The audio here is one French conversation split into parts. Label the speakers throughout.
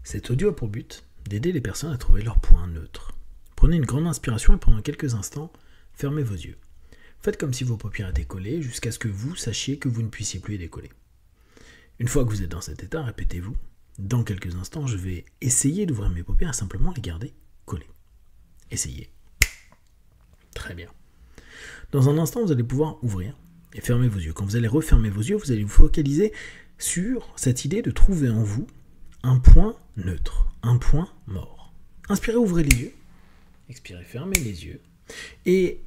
Speaker 1: Cet audio a pour but d'aider les personnes à trouver leur point neutre. Prenez une grande inspiration et pendant quelques instants, fermez vos yeux. Faites comme si vos paupières étaient collées jusqu'à ce que vous sachiez que vous ne puissiez plus les décoller. Une fois que vous êtes dans cet état, répétez-vous. Dans quelques instants, je vais essayer d'ouvrir mes paupières et simplement les garder collées. Essayez. Très bien. Dans un instant, vous allez pouvoir ouvrir et fermer vos yeux. Quand vous allez refermer vos yeux, vous allez vous focaliser sur cette idée de trouver en vous un point neutre, un point mort. Inspirez, ouvrez les yeux. Expirez, fermez les yeux. Et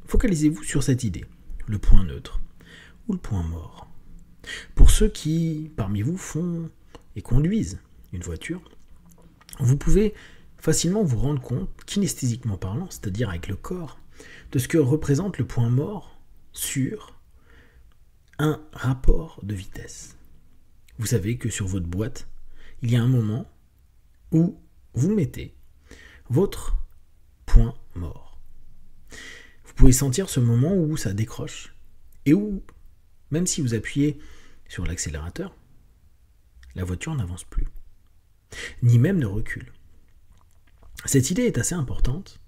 Speaker 1: focalisez-vous sur cette idée, le point neutre ou le point mort. Pour ceux qui, parmi vous, font et conduisent une voiture, vous pouvez facilement vous rendre compte, kinesthésiquement parlant, c'est-à-dire avec le corps, de ce que représente le point mort sur un rapport de vitesse. Vous savez que sur votre boîte, il y a un moment où vous mettez votre point mort. Vous pouvez sentir ce moment où ça décroche et où, même si vous appuyez sur l'accélérateur, la voiture n'avance plus, ni même ne recule. Cette idée est assez importante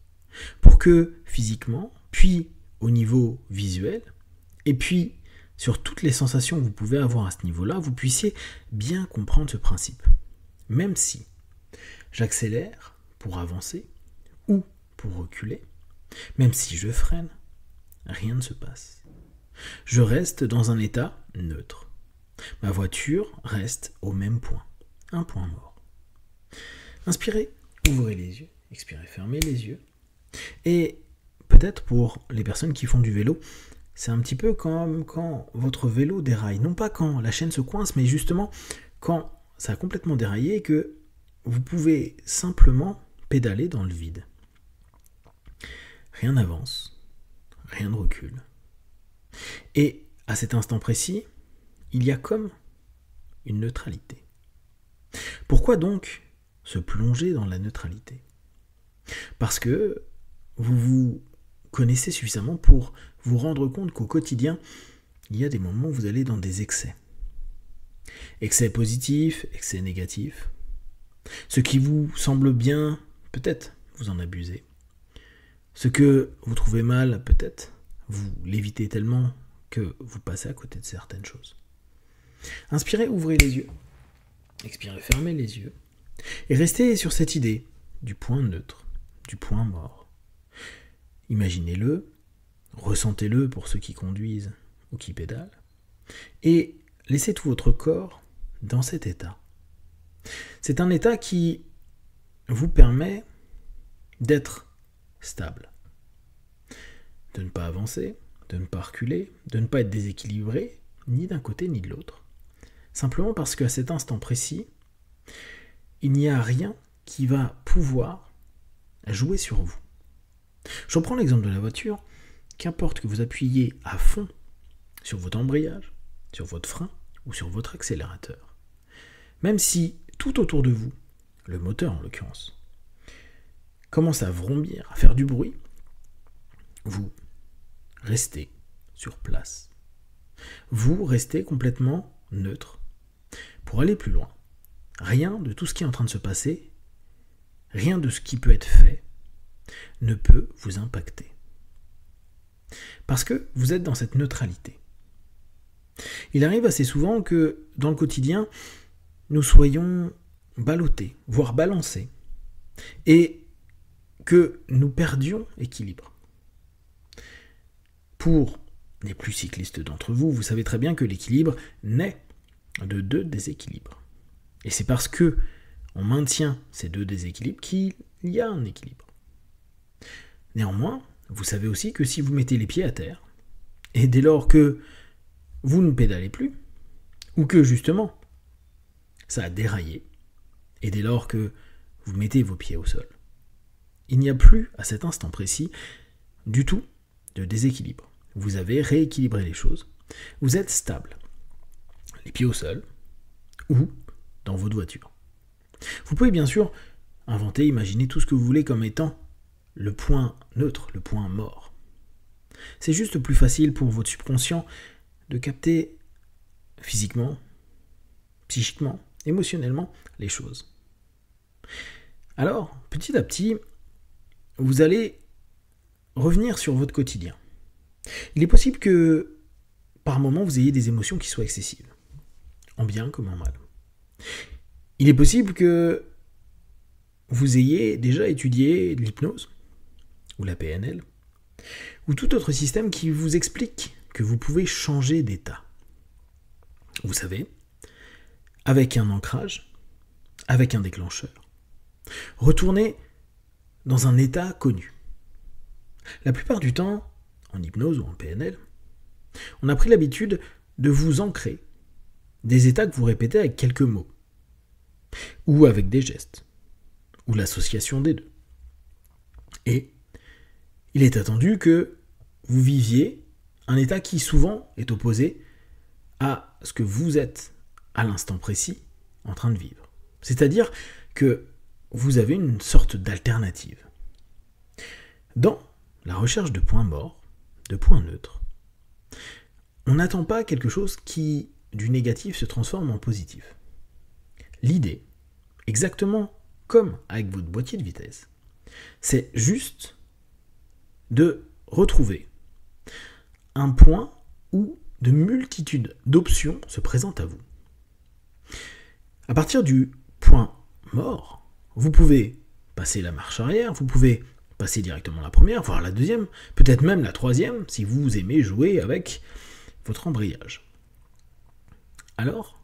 Speaker 1: pour que physiquement, puis au niveau visuel, et puis sur toutes les sensations que vous pouvez avoir à ce niveau-là, vous puissiez bien comprendre ce principe. Même si j'accélère pour avancer ou pour reculer, même si je freine, rien ne se passe. Je reste dans un état neutre. Ma voiture reste au même point, un point mort. Inspirez, ouvrez les yeux, expirez, fermez les yeux. Et peut-être pour les personnes qui font du vélo, c'est un petit peu comme quand votre vélo déraille. Non pas quand la chaîne se coince, mais justement quand ça a complètement déraillé et que vous pouvez simplement pédaler dans le vide. Rien n'avance, rien ne recule. Et à cet instant précis, il y a comme une neutralité. Pourquoi donc se plonger dans la neutralité ? Parce que vous vous connaissez suffisamment pour vous rendre compte qu'au quotidien, il y a des moments où vous allez dans des excès. Excès positifs, excès négatifs. Ce qui vous semble bien, peut-être vous en abusez. Ce que vous trouvez mal, peut-être vous l'évitez tellement que vous passez à côté de certaines choses. Inspirez, ouvrez les yeux. Expirez, fermez les yeux. Et restez sur cette idée du point neutre, du point mort. Imaginez-le, ressentez-le pour ceux qui conduisent ou qui pédalent, et laissez tout votre corps dans cet état. C'est un état qui vous permet d'être stable, de ne pas avancer, de ne pas reculer, de ne pas être déséquilibré, ni d'un côté ni de l'autre. Simplement parce qu'à cet instant précis, il n'y a rien qui va pouvoir jouer sur vous. Je reprends l'exemple de la voiture. Qu'importe que vous appuyiez à fond sur votre embrayage, sur votre frein ou sur votre accélérateur, même si tout autour de vous, le moteur en l'occurrence, commence à vrombir, à faire du bruit, vous restez sur place. Vous restez complètement neutre. Pour aller plus loin, rien de tout ce qui est en train de se passer, rien de ce qui peut être fait, ne peut vous impacter. Parce que vous êtes dans cette neutralité. Il arrive assez souvent que dans le quotidien, nous soyons ballottés, voire balancés, et que nous perdions équilibre. Pour les plus cyclistes d'entre vous, vous savez très bien que l'équilibre naît de deux déséquilibres. Et c'est parce que on maintient ces deux déséquilibres qu'il y a un équilibre. Néanmoins, vous savez aussi que si vous mettez les pieds à terre, et dès lors que vous ne pédalez plus, ou que justement ça a déraillé, et dès lors que vous mettez vos pieds au sol, il n'y a plus à cet instant précis du tout de déséquilibre. Vous avez rééquilibré les choses, vous êtes stable, les pieds au sol, ou dans votre voiture. Vous pouvez bien sûr inventer, imaginer tout ce que vous voulez comme étant le point neutre, le point mort. C'est juste plus facile pour votre subconscient de capter physiquement, psychiquement, émotionnellement les choses. Alors, petit à petit, vous allez revenir sur votre quotidien. Il est possible que, par moment, vous ayez des émotions qui soient excessives, en bien comme en mal. Il est possible que vous ayez déjà étudié l'hypnose, ou la PNL, ou tout autre système qui vous explique que vous pouvez changer d'état. Vous savez, avec un ancrage, avec un déclencheur, retourner dans un état connu. La plupart du temps, en hypnose ou en PNL, on a pris l'habitude de vous ancrer des états que vous répétez avec quelques mots, ou avec des gestes, ou l'association des deux. Et il est attendu que vous viviez un état qui souvent est opposé à ce que vous êtes à l'instant précis en train de vivre. C'est-à-dire que vous avez une sorte d'alternative. Dans la recherche de points morts, de points neutres, on n'attend pas quelque chose qui, du négatif, se transforme en positif. L'idée, exactement comme avec votre boîtier de vitesse, c'est juste de retrouver un point où de multitudes d'options se présentent à vous. À partir du point mort, vous pouvez passer la marche arrière, vous pouvez passer directement la première, voire la deuxième, peut-être même la troisième, si vous aimez jouer avec votre embrayage. Alors,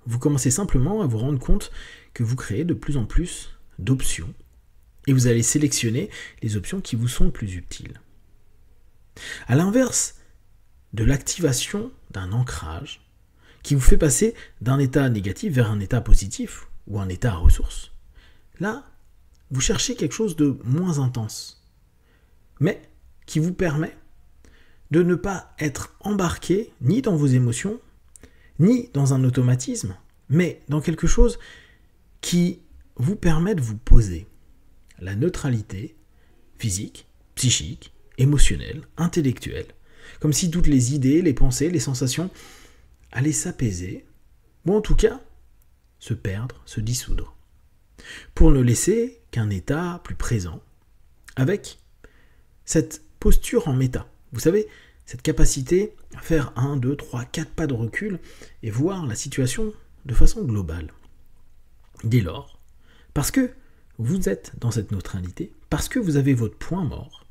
Speaker 1: vous commencez simplement à vous rendre compte que vous créez de plus en plus d'options et vous allez sélectionner les options qui vous sont plus utiles. À l'inverse de l'activation d'un ancrage qui vous fait passer d'un état négatif vers un état positif ou un état à ressources, là, vous cherchez quelque chose de moins intense, mais qui vous permet de ne pas être embarqué ni dans vos émotions, ni dans un automatisme, mais dans quelque chose qui vous permet de vous poser. La neutralité physique, psychique, émotionnelle, intellectuelle, comme si toutes les idées, les pensées, les sensations allaient s'apaiser, ou en tout cas se perdre, se dissoudre, pour ne laisser qu'un état plus présent, avec cette posture en méta. Vous savez, cette capacité à faire 1, 2, 3, 4 pas de recul et voir la situation de façon globale. Dès lors, parce que vous êtes dans cette neutralité, parce que vous avez votre point mort,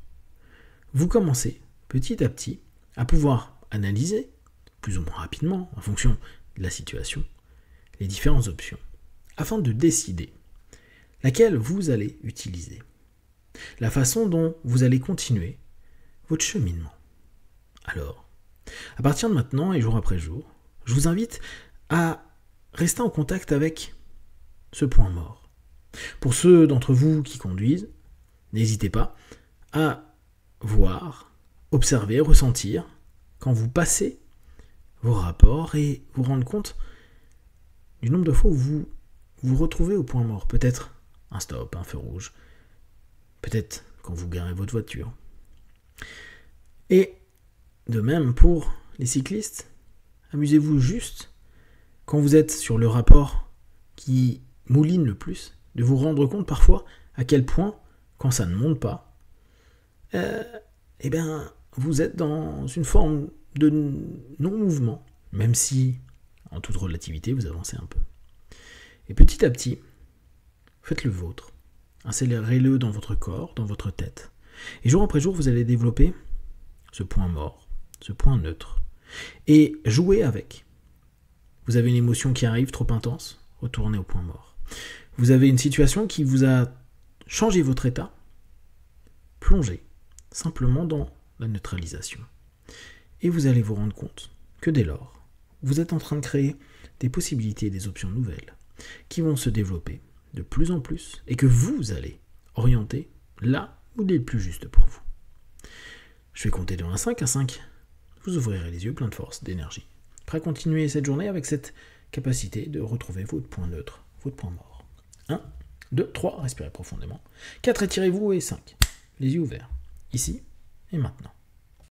Speaker 1: vous commencez petit à petit à pouvoir analyser, plus ou moins rapidement, en fonction de la situation, les différentes options, afin de décider laquelle vous allez utiliser, la façon dont vous allez continuer votre cheminement. Alors, à partir de maintenant et jour après jour, je vous invite à rester en contact avec ce point mort. Pour ceux d'entre vous qui conduisent, n'hésitez pas à voir, observer, ressentir quand vous passez vos rapports et vous rendre compte du nombre de fois où vous vous retrouvez au point mort. Peut-être un stop, un feu rouge, peut-être quand vous garez votre voiture. Et de même pour les cyclistes, amusez-vous juste quand vous êtes sur le rapport qui mouline le plus, de vous rendre compte parfois à quel point, quand ça ne monte pas, vous êtes dans une forme de non-mouvement, même si, en toute relativité, vous avancez un peu. Et petit à petit, faites le vôtre. Accélérez-le dans votre corps, dans votre tête. Et jour après jour, vous allez développer ce point mort, ce point neutre. Et jouez avec. Vous avez une émotion qui arrive trop intense, retournez au point mort. Vous avez une situation qui vous a changé votre état, plongez simplement dans la neutralisation. Et vous allez vous rendre compte que dès lors, vous êtes en train de créer des possibilités et des options nouvelles qui vont se développer de plus en plus et que vous allez orienter là où il est le plus juste pour vous. Je vais compter de 1 à 5. À 5, vous ouvrirez les yeux plein de force, d'énergie. Prêt à continuer cette journée avec cette capacité de retrouver votre point neutre, votre point mort. 1, 2, 3, respirez profondément. 4, étirez-vous et 5, les yeux ouverts, ici et maintenant.